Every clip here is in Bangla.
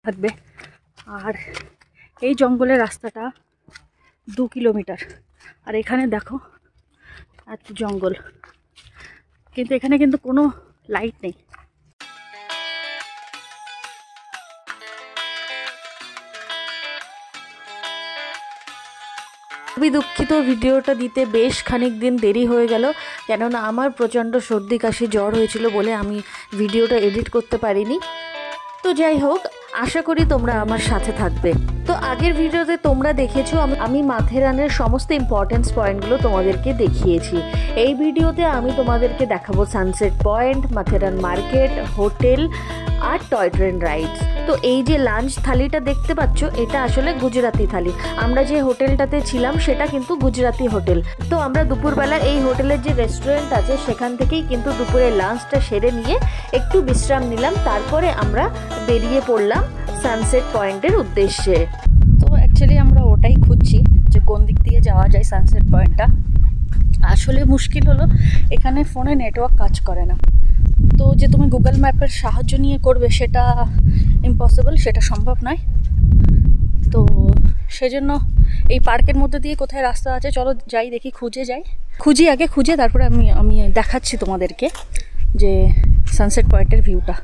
থাকবে। আর এই জঙ্গলের রাস্তাটা 2 কিলোমিটার, আর এখানে দেখো এত জঙ্গল, কিন্তু এখানে কিন্তু কোনো লাইট নেই। খুবই দুঃখিত, ভিডিওটা দিতে বেশ খানিক দিন দেরি হয়ে গেল, কেননা আমার প্রচণ্ড সর্দি কাশি জ্বর হয়েছিল বলে আমি ভিডিওটা এডিট করতে পারিনি। তো যাই হোক, আশা করি তোমরা আমার সাথে থাকবে। তো আগের ভিডিওতে তোমরা দেখেছো আমি মাথেরানের সমস্ত ইম্পর্টেন্স পয়েন্টগুলো তোমাদেরকে দেখিয়েছি। এই ভিডিওতে আমি তোমাদেরকে দেখাবো sunset point, Matheran market, hotel আর টয় ট্রেন রাইডস। তো এই যে লাঞ্চ থালিটা দেখতে পাচ্ছ, এটা আসলে গুজরাতি থালি। আমরা যে হোটেলটাতে ছিলাম সেটা কিন্তু গুজরাতি হোটেল। তো আমরা দুপুরবেলা এই হোটেলের যে রেস্টুরেন্ট আছে সেখান থেকেই কিন্তু দুপুরের লাঞ্চটা সেরে নিয়ে একটু বিশ্রাম নিলাম, তারপরে আমরা বেরিয়ে পড়লাম সানসেট পয়েন্টের উদ্দেশ্যে। তো অ্যাকচুয়ালি আমরা ওটাই খুঁজছি যে কোন দিক দিয়ে যাওয়া যায় সানসেট পয়েন্টটা। আসলে মুশকিল হলো এখানে ফোনে নেটওয়ার্ক কাজ করে না, তো যে তুমি গুগল ম্যাপের সাহায্য নিয়ে করবে সেটা ইম্পসিবল, সেটা সম্ভব নয়। তো সেজন্য এই পার্কের মধ্যে দিয়ে কোথায় রাস্তা আছে চলো যাই, দেখি, খুঁজে তারপরে আমি দেখাচ্ছি তোমাদেরকে যে সানসেট পয়েন্টের ভিউটা।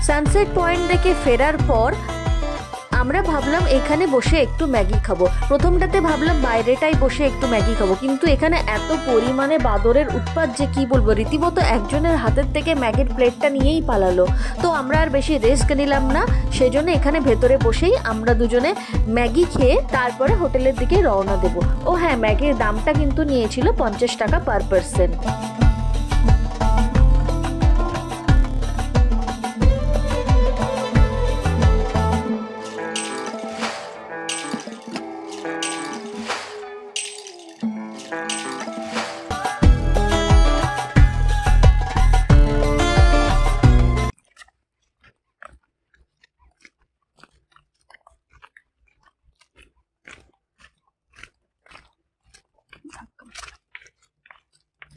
সানসেট পয়েন্ট থেকে ফেরার পর আমরা ভাবলাম এখানে বসে একটু ম্যাগি খাবো। প্রথমটাতে ভাবলাম বাইরেটাই বসে একটু ম্যাগি খাবো, কিন্তু এখানে এত পরিমাণে বাদরের উৎপাত যে কি বলবো, রীতিমতো একজনের হাতের থেকে ম্যাগির প্লেটটা নিয়েই পালালো। তো আমরা আর বেশি রিস্ক নিলাম না, সেজন্য এখানে ভেতরে বসেই আমরা দুজনে ম্যাগি খেয়ে তারপরে হোটেলের দিকে রওনা দেবো। ও হ্যাঁ, ম্যাগির দামটা কিন্তু নিয়েছিল 50 টাকা পার পারসন।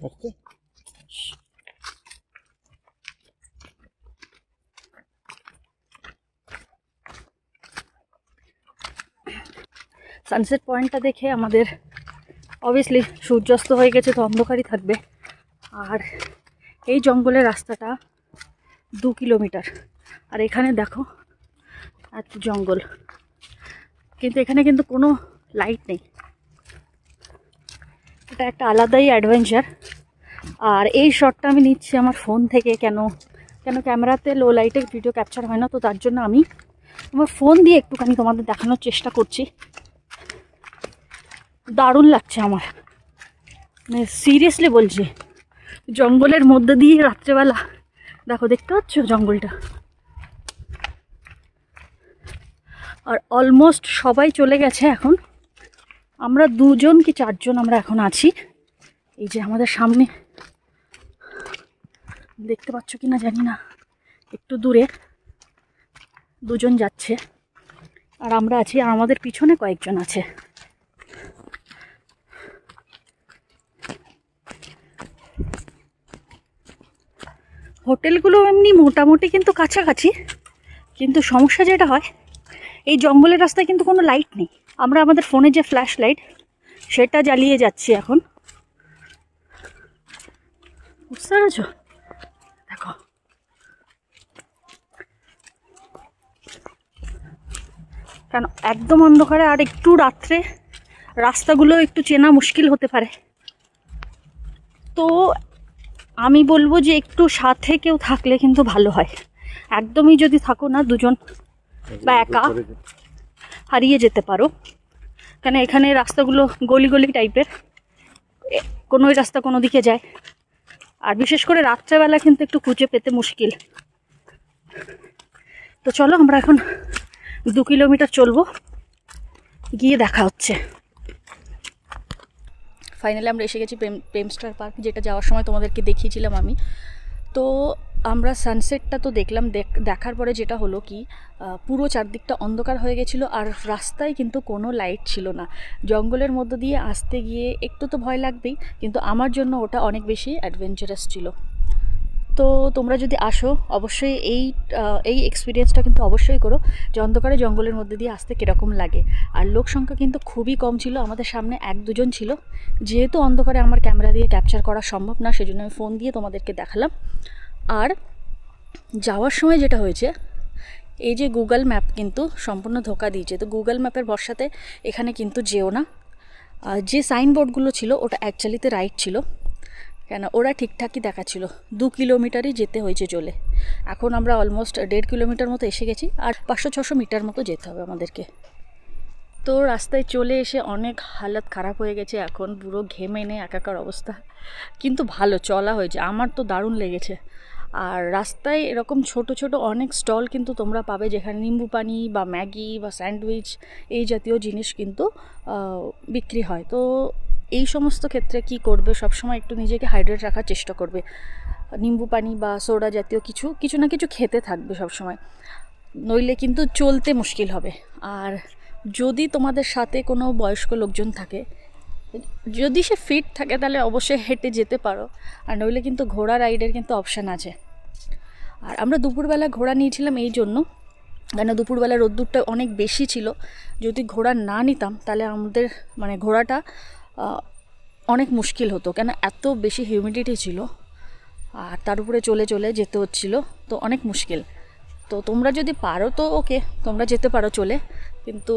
Okay. সানসেট পয়েন্টটা দেখে আমাদের অবভিয়াসলি সূর্যাস্ত হয়ে গেছে, তো অন্ধকারই থাকবে। আর এই জঙ্গলের রাস্তাটা 2 কিলোমিটার, আর এখানে দেখো এত জঙ্গল, কিন্তু এখানে কিন্তু কোনো লাইট নেই। এটা একটা আলাদাই অ্যাডভেঞ্চার। আর এই শটটা আমি নিচ্ছি আমার ফোন থেকে। কেন ক্যামেরাতে লো লাইটে ভিডিও ক্যাপচার হয় না, তো তার জন্য আমি আমার ফোন দিয়ে একটুখানি তোমাদের দেখানোর চেষ্টা করছি। দারুণ লাগছে আমার, মানে সিরিয়াসলি বলছি। জঙ্গলের মধ্যে দিয়ে রাত্রেবেলা দেখো, দেখতে পাচ্ছ জঙ্গলটা। আর অলমোস্ট সবাই চলে গেছে এখন, আমরা 2জন কি 4জন আমরা এখন আছি। এই যে আমাদের সামনে, দেখতে পাচ্ছ কি না জানি না, একটু দূরে 2জন যাচ্ছে আর আমরা আছি, আর আমাদের পিছনে কয়েকজন আছে। হোটেলগুলো এমনি মোটামুটি কিন্তু কাছাকাছি, কিন্তু সমস্যা যেটা হয়, এই জঙ্গলের রাস্তায় কিন্তু কোনো লাইট নেই। আমরা আমাদের ফোনে যে ফ্ল্যাশ লাইট সেটা জ্বালিয়ে যাচ্ছি এখন, বুঝতে পেরেছো? দেখো কেন একদম অন্ধকারে, আর একটু রাত্রে রাস্তাগুলো একটু চেনা মুশকিল হতে পারে। তো আমি বলবো যে একটু সাথে কেউ থাকলে কিন্তু ভালো হয়। একদমই যদি থাকো না, 2জন বা একা হারিয়ে যেতে পারো। কেন এখানে রাস্তাগুলো গলি গলি টাইপের, কোনো রাস্তা কোনো দিকে যায়, আর বিশেষ করে রাত্রেবেলা কিন্তু একটু খুঁজে পেতে মুশকিল। তো চলো আমরা এখন 2 কিলোমিটার চলবো, গিয়ে দেখা হচ্ছে। ফাইনালি আমরা এসে গেছি প্রেম স্টার পার্ক, যেটা যাওয়ার সময় তোমাদেরকে দেখিয়েছিলাম আমি। তো আমরা সানসেটটা তো দেখলাম, দেখার পরে যেটা হলো কি, পুরো চারদিকটা অন্ধকার হয়ে গেছিলো, আর রাস্তায় কিন্তু কোনো লাইট ছিল না। জঙ্গলের মধ্য দিয়ে আসতে গিয়ে একটু তো ভয় লাগবেই, কিন্তু আমার জন্য ওটা অনেক বেশি অ্যাডভেঞ্চারাস ছিল। তো তোমরা যদি আসো অবশ্যই এই এক্সপিরিয়েন্সটা কিন্তু অবশ্যই করো, যে অন্ধকারে জঙ্গলের মধ্যে দিয়ে আসতে কীরকম লাগে। আর লোক সংখ্যা কিন্তু খুবই কম ছিল, আমাদের সামনে 1-2 জন ছিল। যেহেতু অন্ধকারে আমার ক্যামেরা দিয়ে ক্যাপচার করা সম্ভব না, সেজন্য আমি ফোন দিয়ে তোমাদেরকে দেখালাম। আর যাওয়ার সময় যেটা হয়েছে, এই যে গুগল ম্যাপ কিন্তু সম্পূর্ণ ধোকা দিয়েছে। তো গুগল ম্যাপের ভরসাতে এখানে কিন্তু যেও না। যে সাইনবোর্ডগুলো ছিল ওটা অ্যাকচুয়ালিতে রাইট ছিল, কেন ওরা ঠিকঠাকই দেখাচ্ছিল। 2 কিলোমিটারই যেতে হয়েছে চলে। এখন আমরা অলমোস্ট 1.5 কিলোমিটার মতো এসে গেছি, আর 500-600 মিটার মতো যেতে হবে আমাদেরকে। তো রাস্তায় চলে এসে অনেক হালত খারাপ হয়ে গেছে, এখন পুরো ঘেমে নে একাকার অবস্থা। কিন্তু ভালো চলা হয়েছে, আমার তো দারুণ লেগেছে। আর রাস্তায় এরকম ছোট ছোট অনেক স্টল কিন্তু তোমরা পাবে, যেখানে নিম্বু পানি বা ম্যাগি বা স্যান্ডউইচ এই জাতীয় জিনিস কিন্তু বিক্রি হয়। তো এই সমস্ত ক্ষেত্রে কি করবে, সবসময় একটু নিজেকে হাইড্রেট রাখার চেষ্টা করবে। নিম্বু পানি বা সোডা জাতীয় কিছু না কিছু খেতে থাকবে সবসময়, নইলে কিন্তু চলতে মুশকিল হবে। আর যদি তোমাদের সাথে কোনো বয়স্ক লোকজন থাকে, যদি সে ফিট থাকে, তাহলে অবশ্যই হেঁটে যেতে পারো, আর নইলে কিন্তু ঘোড়া রাইডের কিন্তু অপশান আছে। আর আমরা দুপুরবেলা ঘোড়া নিয়েছিলাম এই জন্য, কেন দুপুরবেলা রোদ্দুরটা অনেক বেশি ছিল। যদি ঘোড়া না নিতাম তাহলে আমাদের মানে ঘোড়াটা অনেক মুশকিল হতো, কেন এত বেশি হিউমিডিটি ছিল, আর তার উপরে চলে চলে যেতে হচ্ছিলো, তো অনেক মুশকিল। তো তোমরা যদি পারো তো ওকে, তোমরা যেতে পারো চলে, কিন্তু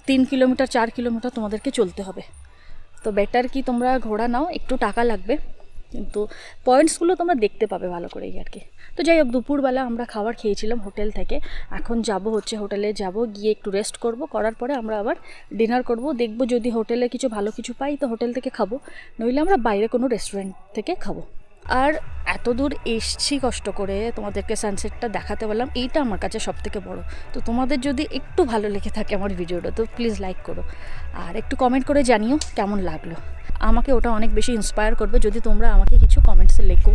3 কিলোমিটার 4 কিলোমিটার তোমাদেরকে চলতে হবে। তো বেটার কি তোমরা ঘোড়া নাও, একটু টাকা লাগবে, কিন্তু পয়েন্টসগুলো তোমরা দেখতে পাবে ভালো করেই আর কি। তো যাই হোক, দুপুরবেলা আমরা খাবার খেয়েছিলাম হোটেল থেকে। এখন যাব হচ্ছে হোটেলে যাব, গিয়ে একটু রেস্ট করব, করার পরে আমরা আবার ডিনার করব। দেখব যদি হোটেলে কিছু ভালো কিছু পাই তো হোটেল থেকে খাবো, নইলে আমরা বাইরে কোনো রেস্টুরেন্ট থেকে খাবো। আর এত দূর এসছি কষ্ট করে, তোমাদেরকে সানসেটটা দেখাতে পারলাম, এইটা আমার কাছে সবথেকে বড়। তো তোমাদের যদি একটু ভালো লেগে থাকে আমার ভিডিওটা তো প্লিজ লাইক করো, আর একটু কমেন্ট করে জানিও কেমন লাগলো। আমাকে ওটা অনেক বেশি ইন্সপায়ার করবে যদি তোমরা আমাকে কিছু কমেন্টসে লেখো।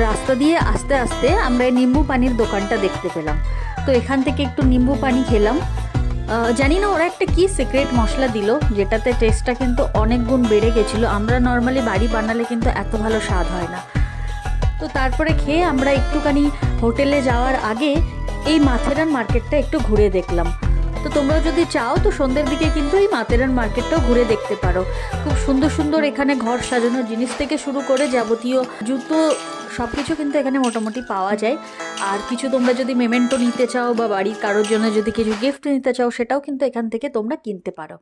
রাস্তা দিয়ে আস্তে আস্তে আমরা নিম্বু পানির দোকানটা দেখতে পেলাম। তো এখান থেকে একটু নিম্বু পানি খেলাম। জানি না ওরা একটা কি সিক্রেট মশলা দিল, যেটাতে টেস্টটা কিন্তু অনেক গুণ বেড়ে গেছিলো। আমরা নর্মালি বাড়ি বানালে কিন্তু এত ভালো স্বাদ হয় না। তো তারপরে খেয়ে আমরা একটুখানি হোটেলে যাওয়ার আগে এই মাথেরান মার্কেটটা একটু ঘুরে দেখলাম। তো তোমরা যদি চাও তো সন্ধ্যের দিকে কিন্তু এই মাথেরান মার্কেটটাও ঘুরে দেখতে পারো। খুব সুন্দর সুন্দর এখানে ঘর সাজানোর জিনিস থেকে শুরু করে যাবতীয় জুতো সব কিছু কিন্তু এখানে মোটামুটি পাওয়া যায়। আর কিছু তোমরা যদি মেমেন্টো নিতে চাও বা বাড়ির কারোর জন্য যদি কিছু গিফট নিতে চাও সেটাও কিন্তু এখান থেকে তোমরা কিনতে পারো।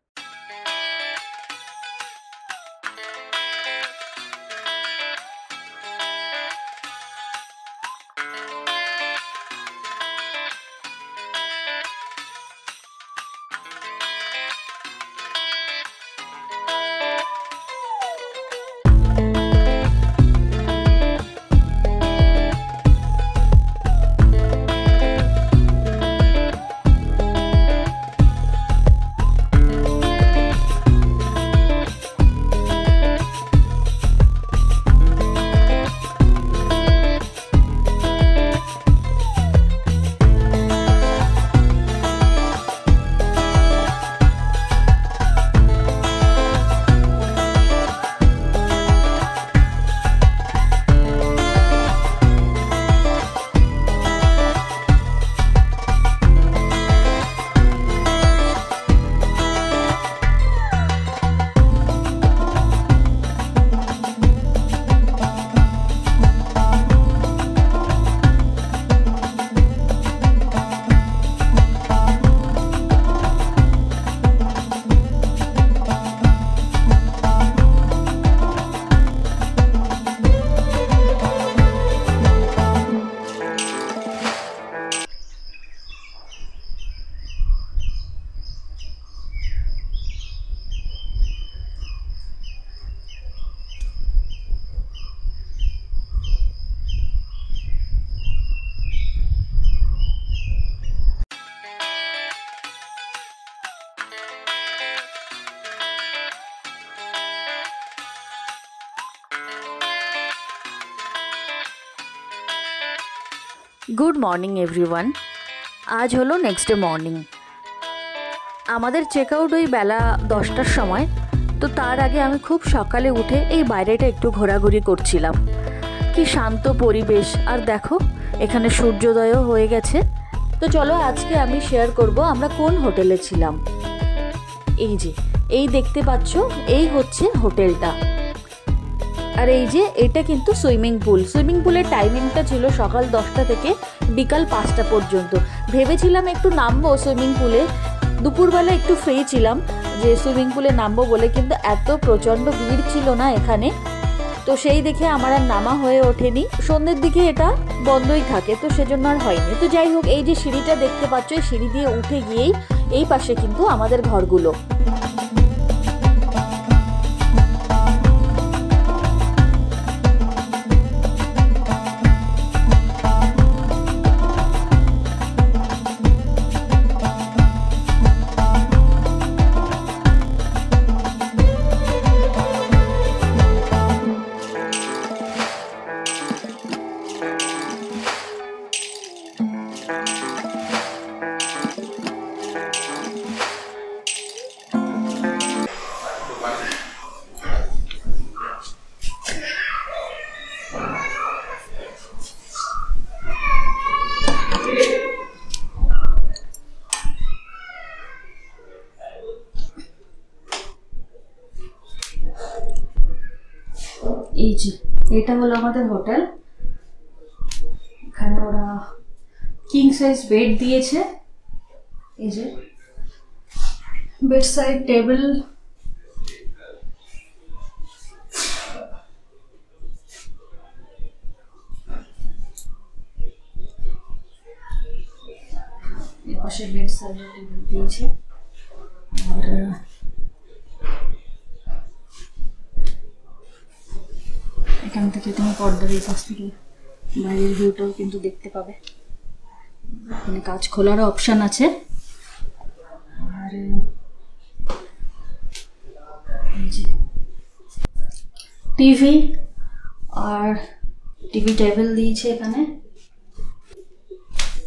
Good morning everyone. আজ হলো নেক্সট ডে মর্নিং। আমাদের চেক আউট ওই বেলা 10টার সময়। তো তার আগে আমি খুব সকালে উঠে এই বাইরেটা একটু ঘোরাঘুরি করছিলাম। কি শান্ত পরিবেশ, আর দেখো এখানে সূর্যোদয়ও হয়ে গেছে। তো চলো আজকে আমি শেয়ার করব আমরা কোন হোটেলে ছিলাম। এই যে এই দেখতে পাচ্ছ, এই হচ্ছে হোটেলটা। আর এই যে এটা কিন্তু সুইমিং পুল। সুইমিং পুলের টাইমিংটা ছিল সকাল 10টা থেকে বিকাল 5টা পর্যন্ত। ভেবেছিলাম একটু নামবো সুইমিং পুলে, দুপুরবেলা একটু ফ্রি ছিলাম যে সুইমিং পুলে নামবো বলে, কিন্তু এত প্রচণ্ড ভিড় ছিল না এখানে, তো সেই দেখে আমার আর নামা হয়ে ওঠেনি। সন্ধ্যের দিকে এটা বন্ধই থাকে, তো সেজন্য আর হয়নি। তো যাই হোক, এই যে সিঁড়িটা দেখতে পাচ্ছ, এই সিঁড়ি দিয়ে উঠে গিয়েই এই পাশে কিন্তু আমাদের ঘরগুলো। এই যে এটা হলো আমাদের হোটেল। এখানে ওরা কিং সাইজ বেড দিয়েছে, এই যে বেড সাইড টেবিল, পাশে বেড সাইড টেবিল দিয়েছে। আর এখান থেকে তুমি পর্দার এই পাশ থেকে বাইরের ভিউটাও কিন্তু দেখতে পাবে। এখানে কাঁচ খোলারও অপশান আছে। আর এই যে টিভি আর টিভি টেবিল দিয়েছে এখানে।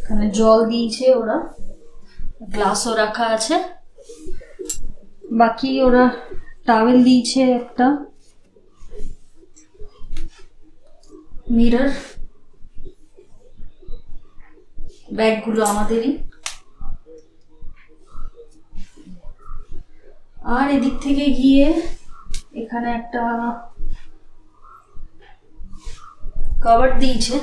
এখানে জল দিয়েছে ওরা, গ্লাসও রাখা আছে। বাকি ওরা টাওয়েল দিয়েছে একটা, মিরর, ব্যাগগুলো আমাদেরই। আর এদিক থেকে গিয়ে এখানে একটা কভার দিয়েছে,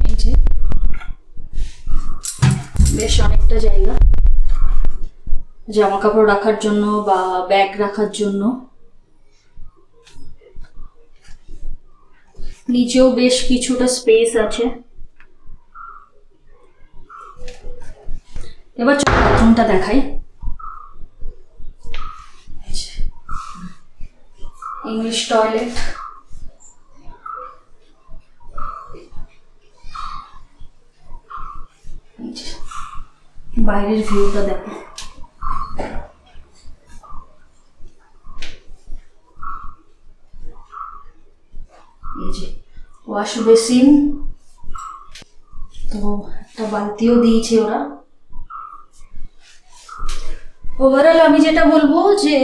এই যে বেশ অনেকটা জায়গা জামা কাপড় রাখার জন্য বা ব্যাগ রাখার জন্য। নিচেও বেশ কিছুটা স্পেস আছে। এবার চলো বাথরুমটা দেখাই। ইংলিশ টয়লেট, বাইরের ভিউটা দেখো। এই যে ওয়াশ বেসিন, তো একটা বালতিও দিয়েছে ওরা। ওভারঅল আমি যেটা বলবো যে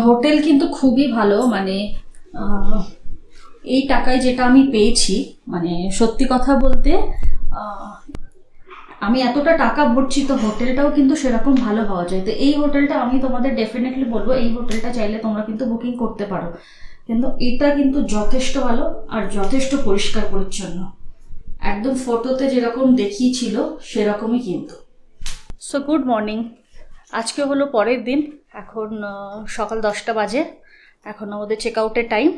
হোটেল কিন্তু খুবই ভালো, মানে এই টাকায় যেটা আমি পেয়েছি, মানে সত্যি কথা বলতে আমি এতটা টাকা ভরছি, তো হোটেলটাও কিন্তু সেরকম ভালো হওয়া যায়। তো এই হোটেলটা আমি তোমাদের ডেফিনেটলি বলবো, এই হোটেলটা চাইলে তোমরা কিন্তু বুকিং করতে পারো। কিন্তু এটা কিন্তু যথেষ্ট ভালো আর যথেষ্ট পরিষ্কার পরিচ্ছন্ন, একদম ফটোতে যেরকম দেখিয়েছিল সেরকমই কিন্তু। সো গুড মর্নিং, আজকে হলো পরের দিন। এখন সকাল 10টা বাজে, এখন আমাদের চেক আউটের টাইম।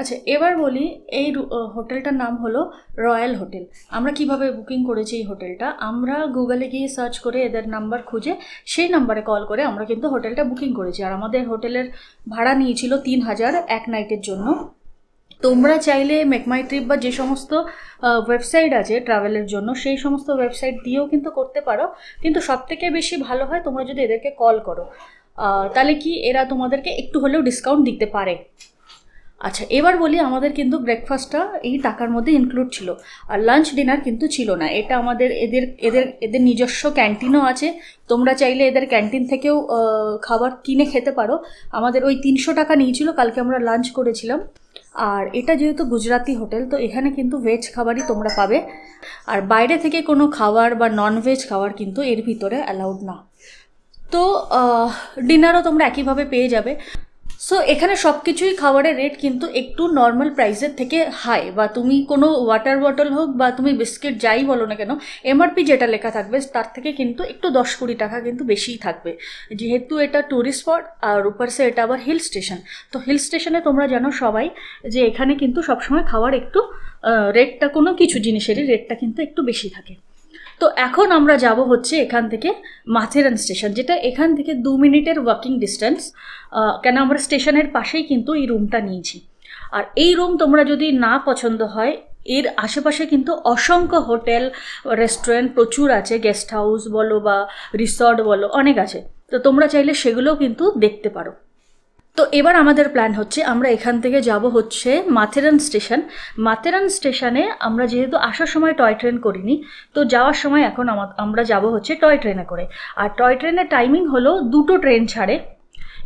আচ্ছা, এবার বলি এই হোটেলটার নাম হলো রয়্যাল হোটেল। আমরা কিভাবে বুকিং করেছি এই হোটেলটা, আমরা গুগলে গিয়ে সার্চ করে এদের নাম্বার খুঁজে সেই নাম্বারে কল করে আমরা কিন্তু হোটেলটা বুকিং করেছি। আর আমাদের হোটেলের ভাড়া নিয়েছিল 3000 এক নাইটের জন্য। তোমরা চাইলে মেক মাই ট্রিপ বা যে সমস্ত ওয়েবসাইট আছে ট্রাভেলের জন্য সেই সমস্ত ওয়েবসাইট দিয়েও কিন্তু করতে পারো, কিন্তু সবথেকে বেশি ভালো হয় তোমরা যদি এদেরকে কল করো, তাহলে কি এরা তোমাদেরকে একটু হলেও ডিসকাউন্ট দিতে পারে। আচ্ছা, এবার বলি আমাদের কিন্তু ব্রেকফাস্টটা এই টাকার মধ্যে ইনক্লুড ছিল, আর লাঞ্চ ডিনার কিন্তু ছিল না। এটা আমাদের এদের নিজস্ব ক্যান্টিনও আছে, তোমরা চাইলে এদের ক্যান্টিন থেকেও খাবার কিনে খেতে পারো। আমাদের ওই 300 টাকা নিয়েছিল, কালকে আমরা লাঞ্চ করেছিলাম। আর এটা যেহেতু গুজরাতি হোটেল, তো এখানে কিন্তু ভেজ খাবারই তোমরা পাবে, আর বাইরে থেকে কোনো খাবার বা ননভেজ খাবার কিন্তু এর ভিতরে অ্যালাউড না। তো ডিনারও তোমরা একইভাবে পেয়ে যাবে। সো এখানে সব কিছুই খাবারের রেট কিন্তু একটু নর্মাল প্রাইসের থেকে হাই, বা তুমি কোনো ওয়াটার বটল হোক বা তুমি বিস্কিট যাই বলো না কেন, এমআরপি যেটা লেখা থাকবে তার থেকে কিন্তু একটু 10-20 টাকা কিন্তু বেশিই থাকবে, যেহেতু এটা ট্যুরিস্ট স্পট আর উপরসে এটা আবার হিল স্টেশন। তো হিল স্টেশনে তোমরা জানো সবাই যে এখানে কিন্তু সবসময় খাবার একটু রেটটা, কোনো কিছু জিনিসেরই রেটটা কিন্তু একটু বেশি থাকে। তো এখন আমরা যাব হচ্ছে এখান থেকে মাথেরান স্টেশন, যেটা এখান থেকে 2 মিনিটের ওয়াকিং ডিস্টেন্স। কেন আমরা স্টেশনের পাশেই কিন্তু এই রুমটা নিয়েছি। আর এই রুম তোমরা যদি না পছন্দ হয়, এর আশেপাশে কিন্তু অসংখ্য হোটেল রেস্টুরেন্ট প্রচুর আছে, গেস্ট হাউস বলো বা রিসর্ট বলো, অনেক আছে। তো তোমরা চাইলে সেগুলোও কিন্তু দেখতে পারো। তো এবার আমাদের প্ল্যান হচ্ছে আমরা এখান থেকে যাব হচ্ছে মাথেরান স্টেশন। মাথেরান স্টেশনে আমরা যেহেতু আসার সময় টয় ট্রেন করিনি, তো যাওয়ার সময় এখন আমরা যাব হচ্ছে টয় ট্রেনে করে। আর টয় ট্রেনের টাইমিং হলো 2টো ট্রেন ছাড়ে।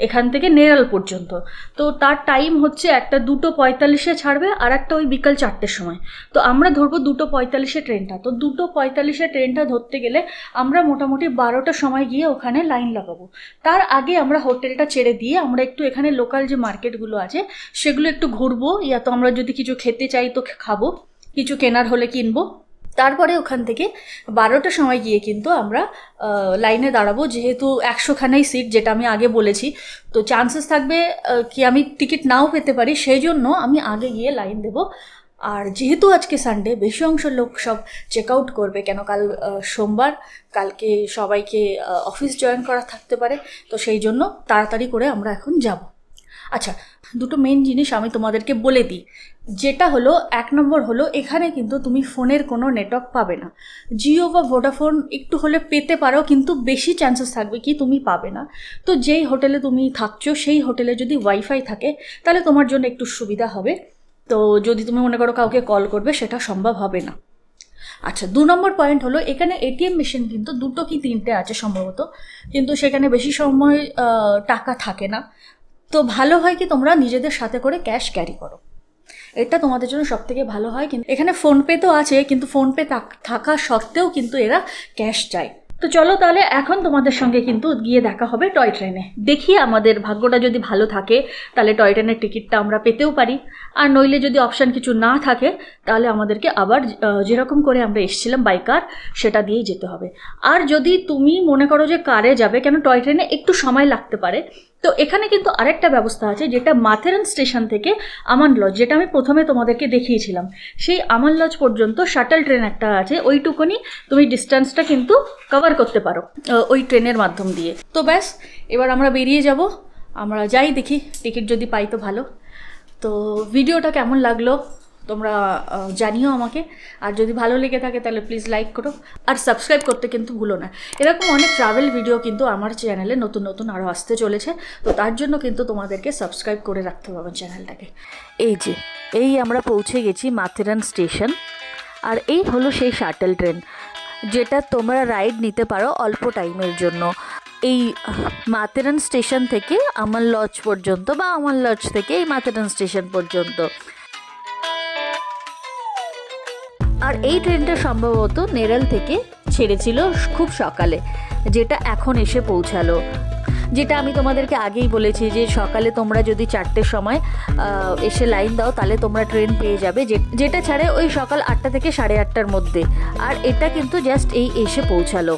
এখান থেকে নেরাল পর্যন্ত। তো তার টাইম হচ্ছে একটা 2:45-এ ছাড়বে আর একটা ওই বিকাল 4টের সময়। তো আমরা ধরবো 2:45-এ ট্রেনটা। তো 2:45-এ ট্রেনটা ধরতে গেলে আমরা মোটামুটি 12টার সময় গিয়ে ওখানে লাইন লাগাবো। তার আগে আমরা হোটেলটা ছেড়ে দিয়ে আমরা একটু এখানে লোকাল যে মার্কেটগুলো আছে সেগুলো একটু ঘুরবো, ইয়া তো আমরা যদি কিছু খেতে চাই তো খাবো, কিছু কেনার হলে কিনবো। তারপরে ওখান থেকে 12টার সময় গিয়ে কিন্তু আমরা লাইনে দাঁড়াবো। যেহেতু 100খানাই সিট, যেটা আমি আগে বলেছি, তো চান্সেস থাকবে কি আমি টিকিট নাও পেতে পারি, সেই জন্য আমি আগে গিয়ে লাইন দেবো। আর যেহেতু আজকে সানডে, বেশি অংশ লোক সব চেক আউট করবে, কেন কাল সোমবার, কালকে সবাইকে অফিস জয়েন করা থাকতে পারে, তো সেই জন্য তাড়াতাড়ি করে আমরা এখন যাব। আচ্ছা, দুটো মেন জিনিস আমি তোমাদেরকে বলে দিই। যেটা হলো, 1 নম্বর হলো এখানে কিন্তু তুমি ফোনের কোনো নেটওয়ার্ক পাবে না। জিও বা ভোডাফোন একটু হলে পেতে পারো, কিন্তু বেশি চান্সেস থাকবে কি তুমি পাবে না। তো যেই হোটেলে তুমি থাকছো সেই হোটেলে যদি ওয়াইফাই থাকে তাহলে তোমার জন্য একটু সুবিধা হবে। তো যদি তুমি মনে করো কাউকে কল করবে, সেটা সম্ভব হবে না। আচ্ছা, 2 নম্বর পয়েন্ট হলো এখানে এটিএম মেশিন কিন্তু 2 কি 3টে আছে সম্ভবত, কিন্তু সেখানে বেশি সময় টাকা থাকে না। তো ভালো হয় কি তোমরা নিজেদের সাথে করে ক্যাশ ক্যারি করো, এটা তোমাদের জন্য সব থেকে ভালো হয়। কিন্তু এখানে ফোনপে তো আছে, কিন্তু ফোনপে থাকা সত্ত্বেও কিন্তু এরা ক্যাশ চায়। তো চলো তাহলে এখন তোমাদের সঙ্গে কিন্তু গিয়ে দেখা হবে টয় ট্রেনে। দেখি আমাদের ভাগ্যটা যদি ভালো থাকে তাহলে টয় ট্রেনের টিকিটটা আমরা পেতেও পারি, আর নইলে যদি অপশান কিছু না থাকে তাহলে আমাদেরকে আবার যেরকম করে আমরা এসেছিলাম বাই কার, সেটা দিয়েই যেতে হবে। আর যদি তুমি মনে করো যে কারে যাবে, কেন টয় ট্রেনে একটু সময় লাগতে পারে, তো এখানে কিন্তু আরেকটা ব্যবস্থা আছে, যেটা মাথেরান স্টেশন থেকে আমান লজ, যেটা আমি প্রথমে তোমাদেরকে দেখিয়েছিলাম, সেই আমান লজ পর্যন্ত শাটল ট্রেন একটা আছে। ওইটুকুনি তুমি ডিস্টেন্সটা কিন্তু কভার করতে পারো ওই ট্রেনের মাধ্যম দিয়ে। তো ব্যাস, এবার আমরা বেরিয়ে যাব। আমরা যাই, দেখি টিকিট যদি পাই তো ভালো। তো ভিডিওটা কেমন লাগলো তোমরা জানিও আমাকে, আর যদি ভালো লেগে থাকে তাহলে প্লিজ লাইক করো, আর সাবস্ক্রাইব করতে কিন্তু ভুলো না। এরকম অনেক ট্রাভেল ভিডিও কিন্তু আমার চ্যানেলে নতুন নতুন আরও আসতে চলেছে, তো তার জন্য কিন্তু তোমাদেরকে সাবস্ক্রাইব করে রাখতে হবে চ্যানেলটাকে। এই আমরা পৌঁছে গেছি মাথেরান স্টেশন, আর এই হলো সেই শাটল ট্রেন, যেটা তোমরা রাইড নিতে পারো অল্প টাইমের জন্য। এই মাথেরান স্টেশন থেকে আমান লজ পর্যন্ত, বা আমান লজ থেকে এই মাথেরান স্টেশন পর্যন্ত। আর এই ট্রেনটা সম্ভবত নেরাল থেকে ছেড়েছিল খুব সকালে, যেটা এখন এসে পৌঁছালো। যেটা আমি তোমাদেরকে আগেই বলেছি যে সকালে তোমরা যদি 4টের সময় এসে লাইন দাও তাহলে তোমরা ট্রেন পেয়ে যাবে, যেটা ছাড়ে ওই সকাল 8টা থেকে 8:30টার মধ্যে। আর এটা কিন্তু জাস্ট এই এসে পৌঁছালো।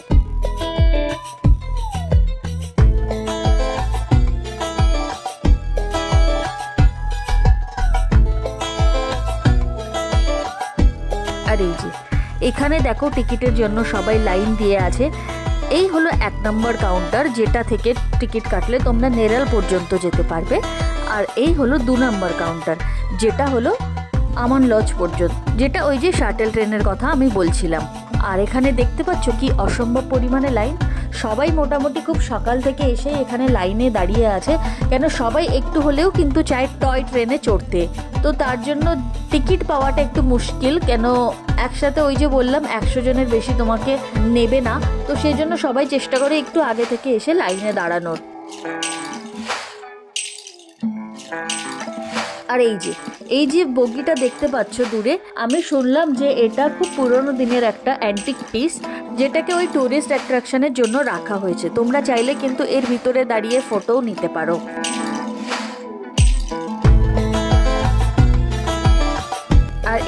আর এই যে এখানে দেখো টিকিটের জন্য সবাই লাইন দিয়ে আছে। এই হলো 1 নম্বর কাউন্টার, যেটা থেকে টিকিট কাটলে তোমরা নেরাল পর্যন্ত যেতে পারবে। আর এই হলো 2 নম্বর কাউন্টার, যেটা হলো আমান লজ পর্যন্ত, যেটা ওই যে শাটল ট্রেনের কথা আমি বলছিলাম। আর এখানে দেখতে পাচ্ছ কি অসম্ভব পরিমাণে লাইন। সবাই মোটামুটি খুব সকাল থেকে এসে এখানে লাইনে দাঁড়িয়ে আছে, কেন সবাই একটু হলেও কিন্তু চায় টয় ট্রেনে চড়তে। তো তার জন্য টিকিট পাওয়াটা একটু মুশকিল, কেন একসাথে ওই যে বললাম 100 জনের বেশি তোমাকে নেবে না, তো সেই জন্য সবাই চেষ্টা করে একটু আগে থেকে এসে লাইনে দাঁড়ানোর। আর এই যে বগিটা দেখতে পাচ্ছ দূরে, আমি শুনলাম যে এটা খুব পুরনো দিনের একটা অ্যান্টিক পিস, যেটাকে ওই টুরিস্ট অ্যাট্রাকশনের জন্য রাখা হয়েছে। তোমরা চাইলে কিন্তু এর ভিতরে দাঁড়িয়ে ফটোও নিতে পারো। আর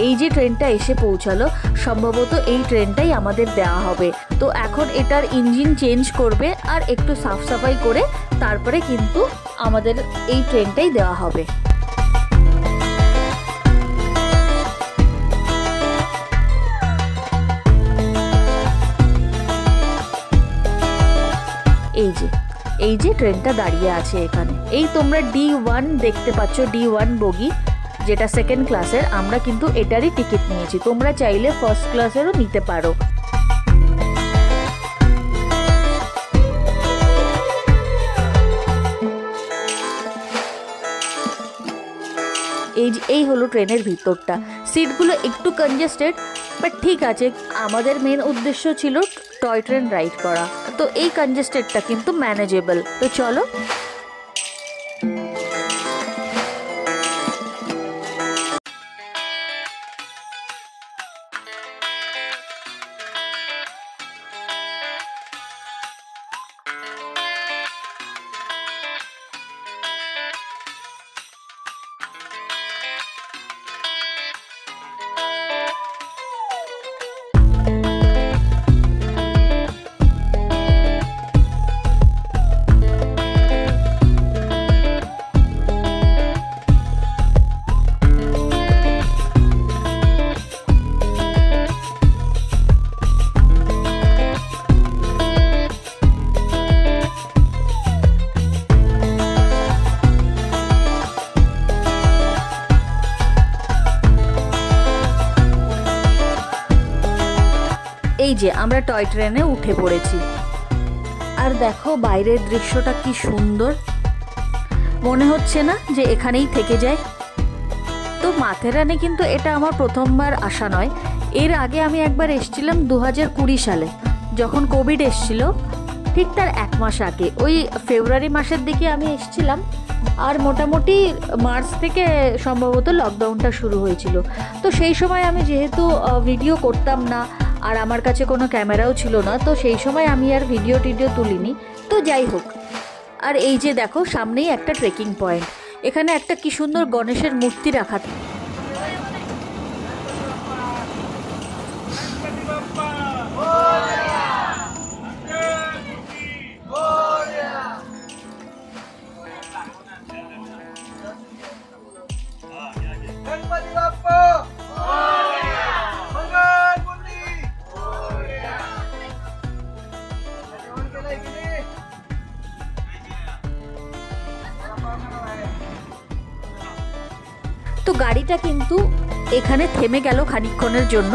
এই যে ট্রেনটা এসে পৌঁছালো, সম্ভবত এই ট্রেনটাই আমাদের দেওয়া হবে। তো এখন এটার ইঞ্জিন চেঞ্জ করবে আর একটু সাফ সাফাই করে তারপরে কিন্তু আমাদের এই ট্রেনটাই দেওয়া হবে। এই যে ট্রেনটা দাঁড়িয়ে আছে এখানে। এই তোমরা D1 দেখতে পাচ্ছ, D1 বগি, যেটা 2nd ক্লাসের। আমরা কিন্তু এটারই টিকিট নিয়েছি, তোমরা চাইলে 1st ক্লাসেরও নিতে পারো। এই হলো ট্রেনের ভিতরটা। সিটগুলো একটু কনজেস্টেড, বাট ঠিক আছে, আমাদের মেন উদ্দেশ্য ছিল টয় ট্রেন রাইড করা, তো এই কনজেস্টেডটা কিন্তু ম্যানেজেবল। তো চলো এই যে আমরা টয় ট্রেনে উঠে পড়েছি। আর দেখো বাইরের দৃশ্যটা কি সুন্দর, মনে হচ্ছে না যে এখানেই থেকে যায়। তো মাথেরানে কিন্তু এটা আমার প্রথমবার আসা নয়, এর আগে আমি একবার এসেছিলাম 2020 সালে, যখন কোভিড এসছিল ঠিক তার 1 মাস আগে, ওই ফেব্রুয়ারি মাসের দিকে আমি এসেছিলাম। আর মোটামুটি মার্চ থেকে সম্ভবত লকডাউনটা শুরু হয়েছিল। তো সেই সময় আমি যেহেতু ভিডিও করতাম না আর আমার কাছে কোনো ক্যামেরাও ছিল না, তো সেই সময় আমি আর ভিডিও টিডিও তুলিনি। তো যাই হোক, আর এই যে দেখো সামনেই একটা ট্রেকিং পয়েন্ট, এখানে একটা কি সুন্দর গণেশের মূর্তি রাখা। তো গাড়িটা কিন্তু এখানে থেমে গেল খানিকক্ষণের জন্য।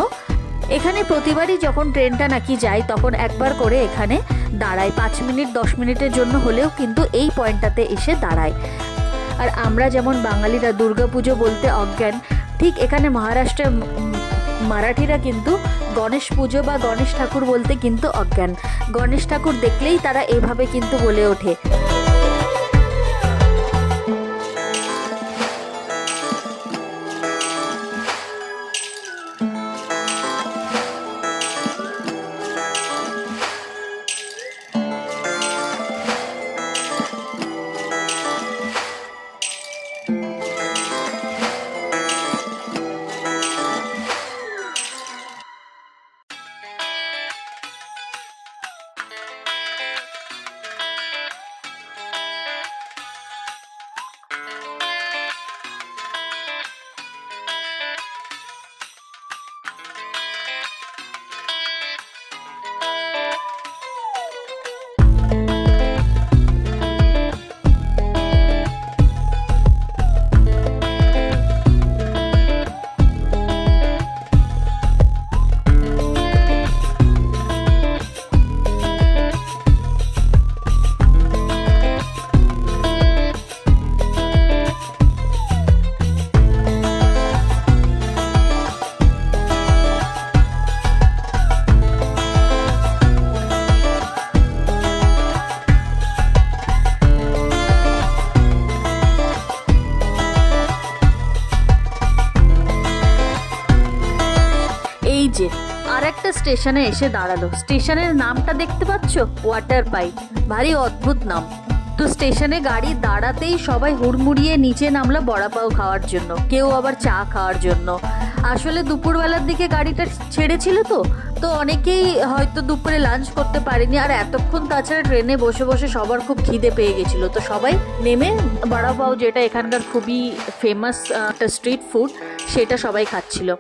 এখানে প্রতিবারই যখন ট্রেনটা নাকি যায় তখন একবার করে এখানে দাঁড়ায়, 5 মিনিট 10 মিনিটের জন্য হলেও কিন্তু এই পয়েন্টটাতে এসে দাঁড়ায়। আর আমরা যেমন বাঙালিরা দুর্গাপুজো বলতে অজ্ঞান, ঠিক এখানে মহারাষ্ট্রের মারাঠিরা কিন্তু গণেশ পুজো বা গণেশ ঠাকুর বলতে কিন্তু অজ্ঞান। গণেশ ঠাকুর দেখলেই তারা এভাবে কিন্তু বলে ওঠে। আর একটা স্টেশনে এসে দাঁড়ালো। স্টেশনের নামটা দেখতে পাচ্ছ, ওয়াটার পাইপ, ভারী অদ্ভুত নাম। তো স্টেশনে গাড়ি দাঁড়াতেই সবাই হুড়মুড়িয়ে নিচে নামলো বড়াপাও খাওয়ার জন্য, কেউ আবার চা খাওয়ার জন্য। আসলে দুপুরবেলার দিকে গাড়িটা ছেড়েছিল, তো অনেকেই হয়তো দুপুরে লাঞ্চ করতে পারেনি। আর এতক্ষণ তাছাড়া ট্রেনে বসে বসে সবার খুব খিদে পেয়ে গেছিলো, তো সবাই নেমে বড়াপাও, যেটা এখানকার খুবই ফেমাস একটা স্ট্রিট ফুড, সেটা সবাই খাচ্ছিল।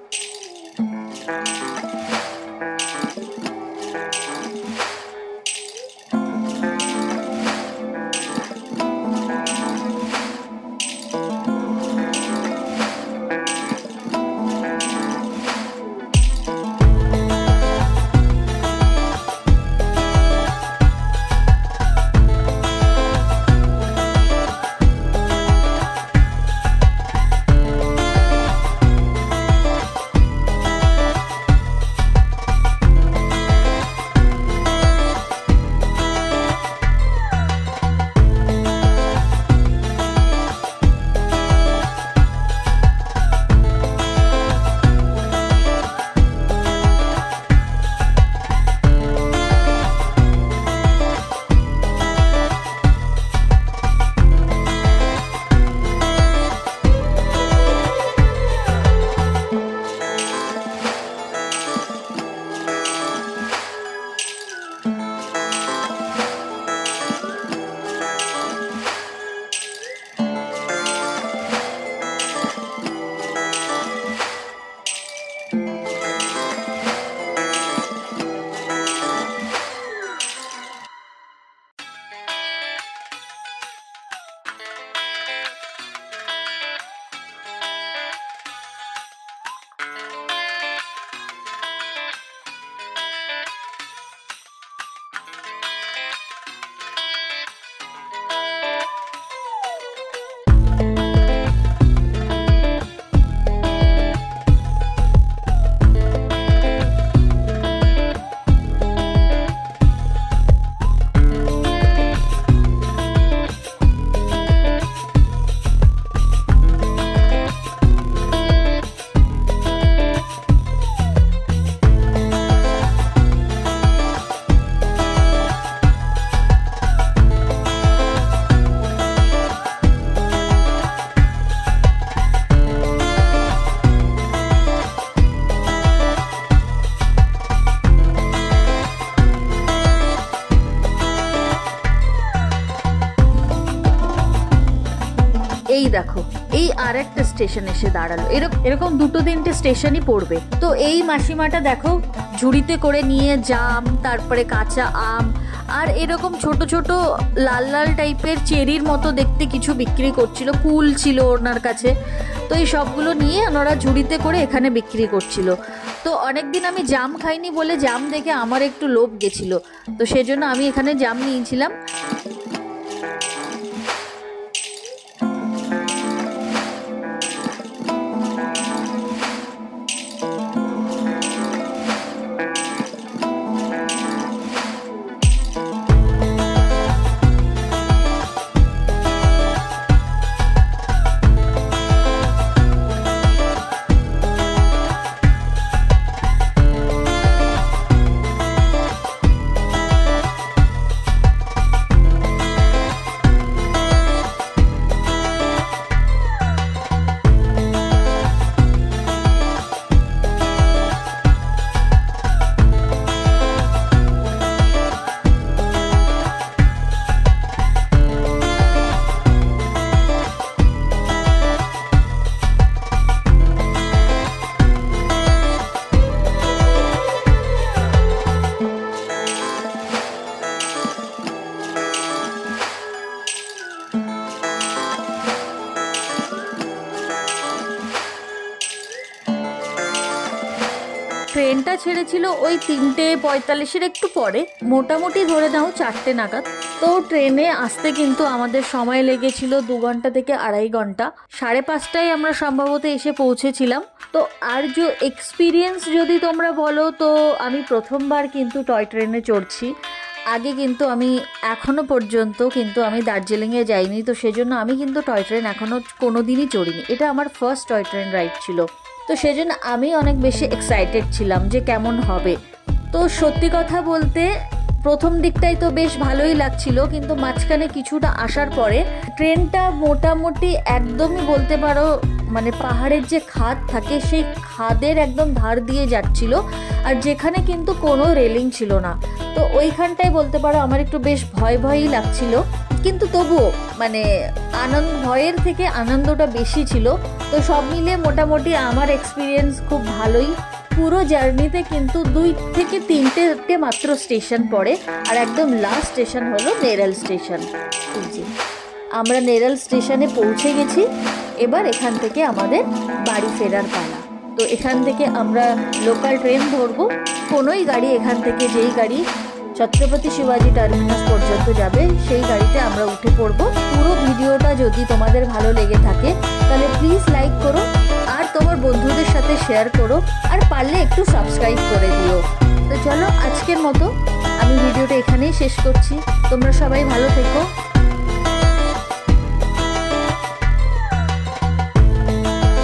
এই দেখো এই আর একটা স্টেশন এসে দাঁড়ালো, এরকম 2-3টে স্টেশনই পড়বে। তো এই মাসিমাটা দেখো ঝুড়িতে করে নিয়ে জাম, তারপরে কাঁচা আম আর এরকম ছোট ছোট লাল লাল টাইপের চেরির মতো দেখতে কিছু বিক্রি করছিল, কুল ছিল ওনার কাছে। তো এই সবগুলো নিয়ে ওনারা ঝুড়িতে করে এখানে বিক্রি করছিল। তো অনেকদিন আমি জাম খাইনি বলে জাম দেখে আমার একটু লোভ গেছিল, তো সেজন্য আমি এখানে জাম নিয়েছিলাম। ট্রেনটা ছেড়েছিল ওই 3:45-এর একটু পরে, মোটামুটি ধরে নাও 4টে নাগাদ। তো ট্রেনে আসতে কিন্তু আমাদের সময় লেগেছিল 2 ঘন্টা থেকে 2.5 ঘন্টা। 5:30টায় আমরা সম্ভবত এসে পৌঁছেছিলাম। তো আর যে এক্সপিরিয়েন্স যদি তোমরা বলো, তো আমি প্রথমবার কিন্তু টয় ট্রেনে চড়ছি। আগে কিন্তু আমি এখনও পর্যন্ত কিন্তু আমি দার্জিলিংয়ে যাইনি, তো সেজন্য আমি কিন্তু টয় ট্রেন এখনও কোনো দিনই চড়িনি। এটা আমার ফার্স্ট টয় ট্রেন রাইড ছিল, তো সেজন্য আমি অনেক বেশি এক্সাইটেড ছিলাম যে কেমন হবে। তো সত্যি কথা বলতে প্রথম দিকটাই তো বেশ ভালোই লাগছিল, কিন্তু মাঝখানে কিছুটা আসার পরে ট্রেনটা মোটামুটি একদমই বলতে পারো মানে পাহাড়ের যে খাদ থাকে সেই খাদের একদম ধার দিয়ে যাচ্ছিল, আর যেখানে কিন্তু কোনো রেলিং ছিল না। তো ওইখানটায় বলতে পারো আমার একটু বেশ ভয়ই লাগছিল, কিন্তু তবুও মানে ভয়ের থেকে আনন্দটা বেশি ছিল। তো সব মিলিয়ে মোটামুটি আমার এক্সপিরিয়েন্স খুব ভালোই। পুরো জার্নিতে কিন্তু 2 থেকে 3টে মাত্র স্টেশন পড়ে, আর একদম লাস্ট স্টেশন হলো নেরাল স্টেশন। আমরা নেরাল স্টেশনে পৌঁছে গেছি, এবার এখান থেকে আমাদের বাড়ি ফেরার পালা। তো এখান থেকে আমরা লোকাল ট্রেন ধরবো, কোনোই গাড়ি এখান থেকে যেই গাড়ি ছত্রপতি শিবাজি টার্মিনাস পর্যন্ত যাবে সেই গাড়িতে আমরা উঠে পড়ব। পুরো ভিডিওটা যদি তোমাদের ভালো লেগে থাকে তাহলে প্লিজ লাইক করো, আর তোমার বন্ধুদের সাথে শেয়ার করো, আর পারলে একটু সাবস্ক্রাইব করে দিও। তো চলো আজকের মতো আমি ভিডিওটা এখানেই শেষ করছি। তোমরা সবাই ভালো থেকো।